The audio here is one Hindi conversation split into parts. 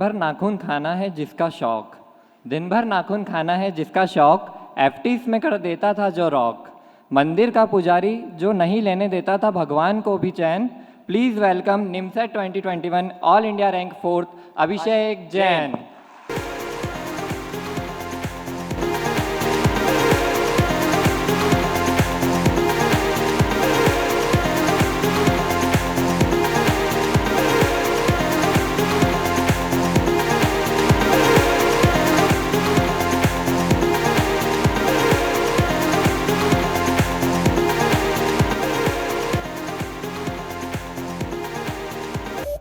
भर नाखून खाना है जिसका शौक, दिन भर नाखून खाना है जिसका शौक, एफटीज में कर देता था जो रॉक, मंदिर का पुजारी जो नहीं लेने देता था भगवान को भी चैन। Please welcome NIMCET 2021 all India rank 4th Abhishek Jain.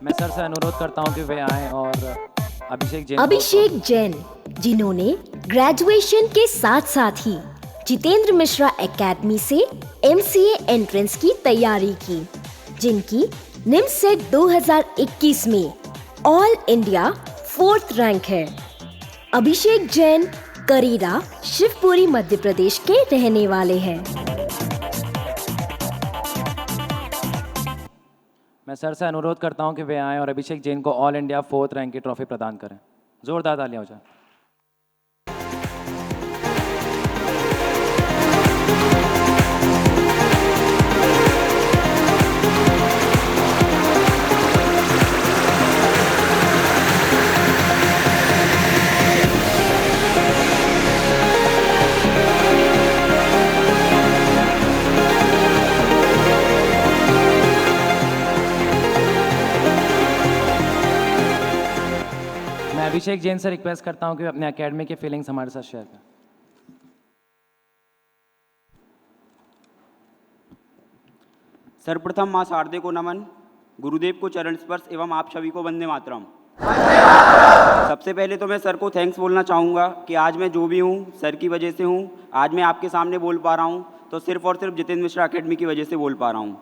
मैं सर से अनुरोध करता हूं कि वे आएं और अभिषेक जैन जिन्होंने ग्रेजुएशन के साथ साथ ही जितेंद्र मिश्रा एकेडमी से एमसीए एंट्रेंस की तैयारी की, जिनकी निमसेट 2021 में ऑल इंडिया 4th रैंक है। अभिषेक जैन करीरा शिवपुरी मध्य प्रदेश के रहने वाले हैं। मैं सर से अनुरोध करता हूं कि वे आएं और अभिषेक जैन को ऑल इंडिया 4th रैंक की ट्रॉफी प्रदान करें। जोरदार तालियां हो जाए। मैं अभिषेक जैन से रिक्वेस्ट करता हूं कि अपने एकेडमी के फीलिंग्स हमारे साथ शेयर करें। सर्वप्रथम मां शारदे को नमन, गुरुदेव को चरण स्पर्श एवं आप सभी को वंदे मातरम। सबसे पहले तो मैं सर को थैंक्स बोलना चाहूँगा कि आज मैं जो भी हूँ सर की वजह से हूँ। आज मैं आपके सामने बोल पा रहा हूँ तो सिर्फ और सिर्फ जितेंद्र मिश्रा एकेडमी की वजह से बोल पा रहा हूँ।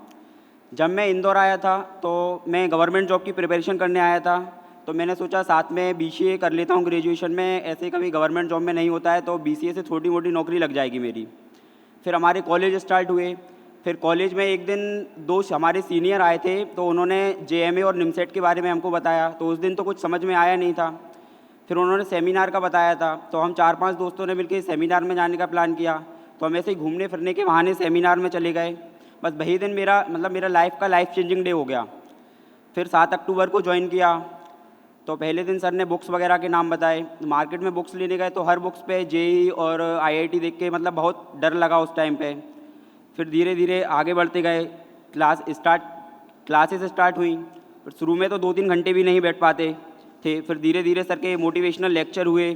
जब मैं इंदौर आया था तो मैं गवर्नमेंट जॉब की प्रिपरेशन करने आया था, तो मैंने सोचा साथ में बीसीए कर लेता हूँ ग्रेजुएशन में, ऐसे कभी गवर्नमेंट जॉब में नहीं होता है तो बीसीए से छोटी मोटी नौकरी लग जाएगी मेरी। फिर हमारे कॉलेज स्टार्ट हुए। फिर कॉलेज में एक दिन दो हमारे सीनियर आए थे तो उन्होंने जेएमए और निमसेट के बारे में हमको बताया, तो उस दिन तो कुछ समझ में आया नहीं था। फिर उन्होंने सेमिनार का बताया था तो हम 4-5 दोस्तों ने मिलकर सेमिनार में जाने का प्लान किया, तो हम ऐसे ही घूमने फिरने के बहाने सेमिनार में चले गए। बस वही दिन मेरा लाइफ चेंजिंग डे हो गया। फिर 7 अक्टूबर को ज्वाइन किया तो पहले दिन सर ने बुक्स वगैरह के नाम बताए। मार्केट में बुक्स लेने गए तो हर बुक्स पे जेई और आईआईटी देख के बहुत डर लगा उस टाइम पे। फिर धीरे धीरे आगे बढ़ते गए, क्लासेस स्टार्ट हुई। फिर शुरू में तो 2-3 घंटे भी नहीं बैठ पाते थे। फिर धीरे धीरे सर के मोटिवेशनल लेक्चर हुए।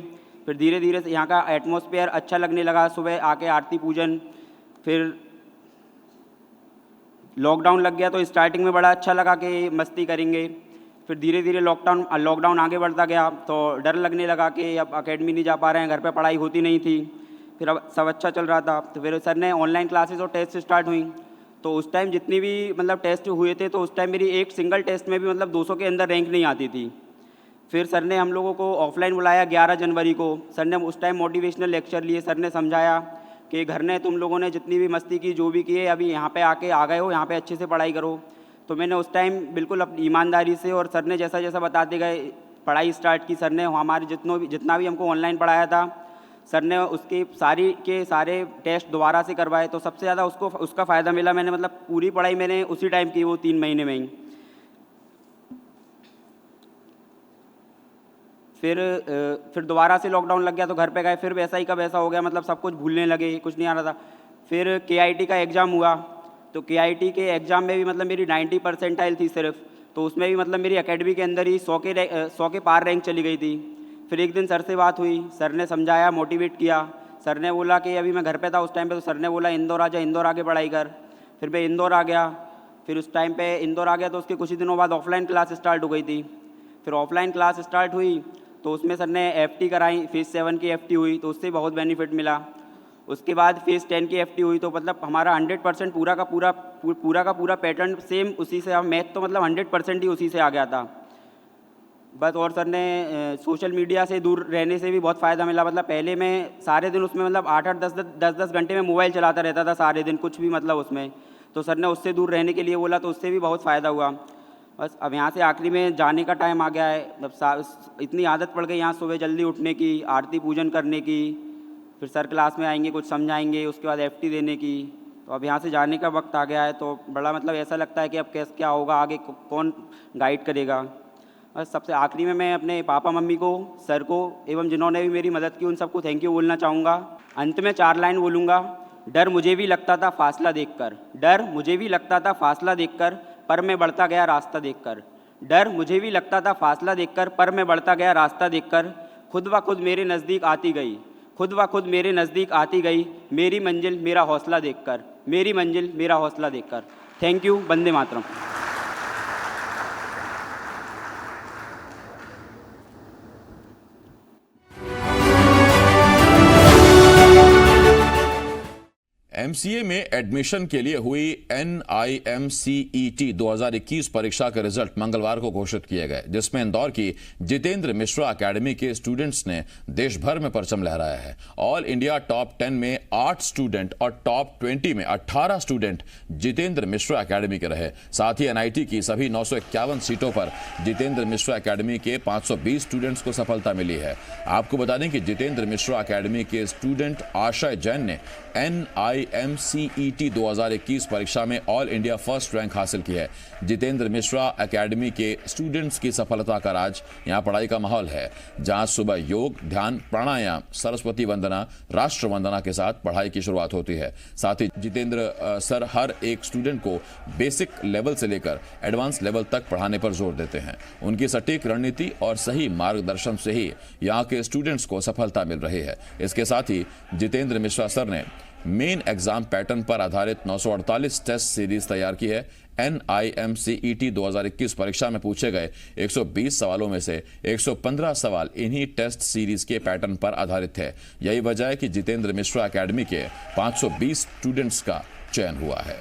फिर धीरे धीरे यहाँ का एटमॉस्फेयर अच्छा लगने लगा। सुबह आके आरती पूजन। फिर लॉकडाउन लग गया तो स्टार्टिंग में बड़ा अच्छा लगा कि मस्ती करेंगे। फिर धीरे धीरे लॉकडाउन आगे बढ़ता गया तो डर लगने लगा कि अब एकेडमी नहीं जा पा रहे हैं, घर पे पढ़ाई होती नहीं थी। फिर अब सब अच्छा चल रहा था तो फिर सर ने ऑनलाइन क्लासेस और टेस्ट स्टार्ट हुई। तो उस टाइम जितनी भी टेस्ट हुए थे तो उस टाइम मेरी एक सिंगल टेस्ट में भी 200 के अंदर रैंक नहीं आती थी। फिर सर ने हम लोगों को ऑफलाइन बुलाया 11 जनवरी को। सर ने उस टाइम मोटिवेशनल लेक्चर लिए। सर ने समझाया कि घर ने तुम लोगों ने जितनी भी मस्ती की जो भी किए अभी यहाँ पे आके आ गए हो, यहाँ पे अच्छे से पढ़ाई करो। तो मैंने उस टाइम बिल्कुल अपनी ईमानदारी से और सर ने जैसा जैसा बताते गए पढ़ाई स्टार्ट की। सर ने हमारे जितना भी हमको ऑनलाइन पढ़ाया था सर ने उसके सारे टेस्ट दोबारा से करवाए। तो सबसे ज़्यादा उसका फ़ायदा मिला। मैंने पूरी पढ़ाई मैंने उसी टाइम की, वो 3 महीने में ही। फिर दोबारा से लॉकडाउन लग गया तो घर पे गए। फिर वैसा ही का वैसा हो गया, सब कुछ भूलने लगे, कुछ नहीं आ रहा था। फिर केआईटी का एग्ज़ाम हुआ तो केआईटी के एग्ज़ाम में भी मेरी 90 परसेंटाइल थी सिर्फ। तो उसमें भी मेरी एकेडमी के अंदर ही 100 के पार रैंक चली गई थी। फिर एक दिन सर से बात हुई, सर ने समझाया, मोटिवेट किया। सर ने बोला कि अभी मैं घर पे था उस टाइम पे, तो सर ने बोला इंदौर आ जा, इंदौर आके पढ़ाई कर। फिर मैं इंदौर आ गया। फिर उस टाइम पे इंदौर आ गया तो उसके कुछ ही दिनों बाद ऑफलाइन क्लास स्टार्ट हो गई थी। फिर ऑफलाइन क्लास स्टार्ट हुई तो उसमें सर ने एफटी कराई। फेज़ 7 की एफटी हुई तो उससे बहुत बेनिफिट मिला। उसके बाद फेज़ 10 की एफटी हुई तो हमारा 100% पूरा का पूरा पैटर्न सेम उसी से। हम मैथ तो 100% ही उसी से आ गया था बस। और सर ने सोशल मीडिया से दूर रहने से भी बहुत फ़ायदा मिला। पहले मैं सारे दिन उसमें 8-8 10-10 घंटे में मोबाइल चलाता रहता था सारे दिन, कुछ भी उसमें। तो सर ने उससे दूर रहने के लिए बोला तो उससे भी बहुत फ़ायदा हुआ। बस अब यहाँ से आखिरी में जाने का टाइम आ गया है। मतलब इतनी आदत पड़ गई यहाँ सुबह जल्दी उठने की, आरती पूजन करने की, फिर सर क्लास में आएंगे कुछ समझाएंगे, उसके बाद एफटी देने की। तो अब यहाँ से जाने का वक्त आ गया है, तो बड़ा मतलब ऐसा लगता है कि अब कैसे क्या होगा आगे, कौन गाइड करेगा। बस सबसे आखिरी में मैं अपने पापा मम्मी को, सर को एवं जिन्होंने भी मेरी मदद की उन सबको थैंक यू बोलना चाहूँगा। अंत में 4 लाइन बोलूँगा। डर मुझे भी लगता था फासला देखकर, डर मुझे भी लगता था फासला देखकर, पर मैं बढ़ता गया रास्ता देखकर। डर मुझे भी लगता था फासला देखकर, पर मैं बढ़ता गया रास्ता देखकर। खुद ब खुद मेरे नज़दीक आती गई, खुद ब खुद मेरे नज़दीक आती गई, मेरी मंजिल मेरा हौसला देखकर, मेरी मंजिल मेरा हौसला देखकर। Thank you. Vande Mataram. MCA में एडमिशन के लिए हुई NIMCET 2021 परीक्षा के रिजल्ट मंगलवार को घोषित किए गए, जिसमें इंदौर की जितेंद्र मिश्रा एकेडमी के स्टूडेंट्स ने देश भर में परचम लहराया है। ऑल इंडिया टॉप 10 में 8 स्टूडेंट और टॉप 20 में 18 स्टूडेंट जितेंद्र मिश्रा एकेडमी के रहे। साथ ही NIT की सभी 951 सीटों पर जितेंद्र मिश्रा एकेडमी के 520 स्टूडेंट्स को सफलता मिली है। आपको बता दें कि जितेंद्र मिश्रा एकेडमी के स्टूडेंट आशय जैन ने NIMCET 2021 परीक्षा में ऑल इंडिया फर्स्ट रैंक हासिल की है। जितेंद्र मिश्रा एकेडमी के स्टूडेंट्स की सफलता का राज यहाँ पढ़ाई का माहौल है, जहाँ सुबह योग, ध्यान, प्राणायाम, सरस्वती वंदना, राष्ट्र वंदना के साथ पढ़ाई की शुरुआत होती है। साथ ही जितेंद्र सर हर एक स्टूडेंट को बेसिक लेवल से लेकर एडवांस लेवल तक पढ़ाने पर जोर देते हैं। उनकी सटीक रणनीति और सही मार्गदर्शन से ही यहाँ के स्टूडेंट्स को सफलता मिल रही है। इसके साथ ही जितेंद्र मिश्रा सर ने मेन एग्जाम पैटर्न पर आधारित 948 टेस्ट सीरीज तैयार की है। NIMCET 2021 परीक्षा में पूछे गए 120 सवालों में से 115 सवाल इन्हीं टेस्ट सीरीज के पैटर्न पर आधारित थे। यही वजह है कि जितेंद्र मिश्रा एकेडमी के 520 स्टूडेंट्स का चयन हुआ है।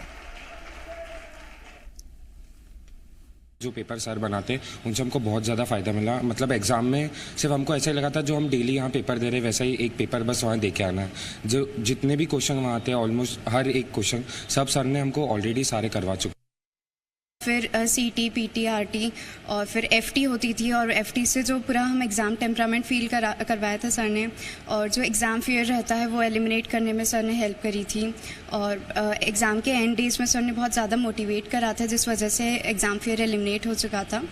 जो पेपर सर बनाते उनसे हमको बहुत ज़्यादा फ़ायदा मिला। मतलब एग्ज़ाम में सिर्फ हमको ऐसा ही लगा था जो हम डेली यहाँ पेपर दे रहे वैसा ही एक पेपर बस वहाँ दे के आना है। जो जितने भी क्वेश्चन वहाँ आते हैं ऑलमोस्ट हर एक क्वेश्चन सब सर ने हमको ऑलरेडी सारे करवा चुके। फिर CT, PT, RT और फिर FT होती थी, और FT से जो पूरा हम एग्ज़ाम टेम्परामेंट फील करवाया था सर ने, और जो एग्ज़ाम फेयर रहता है वो एलिमिनेट करने में सर ने हेल्प करी थी। और एग्ज़ाम के एंड डेज में सर ने बहुत ज़्यादा मोटिवेट करा था, जिस वजह से एग्ज़ाम फेयर एलिमिनेट हो चुका था।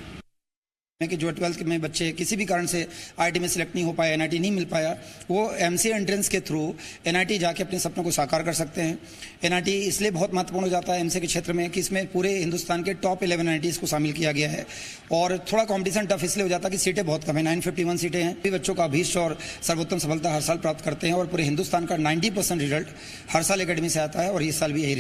कि जो 12th में बच्चे किसी भी कारण से IIT में सिलेक्ट नहीं हो पाया, NIT नहीं मिल पाया, वो MCA एंट्रेंस के थ्रू NIT जाके अपने सपनों को साकार कर सकते हैं। NIT इसलिए बहुत महत्वपूर्ण हो जाता है MCA के क्षेत्र में कि इसमें पूरे हिंदुस्तान के टॉप 11 NITs को शामिल किया गया है, और थोड़ा कॉम्पिटिशन टफ इसलिए हो जाता है कि सीटें बहुत कम है, 951 सीटें हैं। भी बच्चों का अभीष्ट और सर्वोत्तम सफलता हर साल प्राप्त करते हैं, और पूरे हिंदुस्तान का 90% रिजल्ट हर साल एकेडमी से आता है, और इस साल भी यही